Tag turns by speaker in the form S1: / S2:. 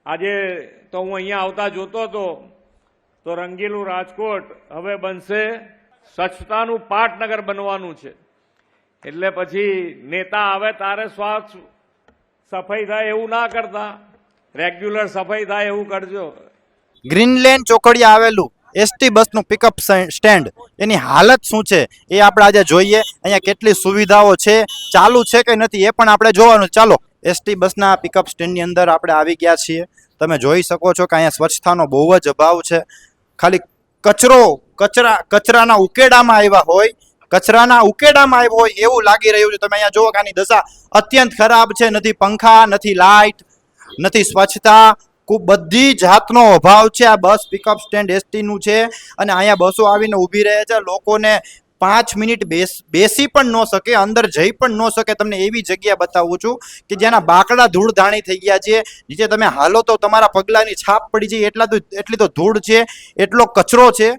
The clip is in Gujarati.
S1: આજે તો હું અહીંયા આવતા જોતો હતો તો રંગીલું રાજકોટ હવે બનશે સ્વચ્છતાનું પાટનગર બનવાનું છે. એટલે પછી નેતા આવે તારે સ્વાસ્થ્ય સફાઈ થાય એવું ના કરતા, રેગ્યુલર સફાઈ થાય એવું કરજો.
S2: ગ્રીનલેન્ડ ચોકડીએ આવેલું એસટી બસનું પિકઅપ સ્ટેન્ડ એની હાલત શું છે એ આપણે આજે જોઈએ. અહીંયા કેટલી સુવિધાઓ છે, ચાલુ છે કે નથી એ પણ આપણે જોવાનું. ચાલો એસટી બસના પિકઅપ સ્ટેન્ડની અંદર આપણે આવી ગયા છીએ. તમે જોઈ શકો છો કે અહીંયા સ્વચ્છતાનો બહુ જ અભાવ છે. ખાલી કચરાના ઉકેડામાં આવ્યા હોય, એવું લાગી રહ્યું છે. તમે અહીંયા જુઓ કે આની દશા અત્યંત ખરાબ છે. નથી પંખા, નથી લાઇટ, નથી સ્વચ્છતા, બધી જાતનો અભાવ છે. આ બસ પિકઅપ સ્ટેન્ડ એસટી નું છે અને અહીંયા બસો આવીને ઊભી રહે છે. લોકોને 5 મિનિટ બેસી પણ ન શકે, અંદર જઈ પણ ન શકે. તમને એવી જગ્યા બતાવું છું કે જ્યાંના બાકડા ધૂળ ધાણી થઈ ગયા છે. નીચે તમે હાલો તો તમારા પગલાની છાપ પડી જાય એટલી તો ધૂળ છે, એટલો કચરો છે.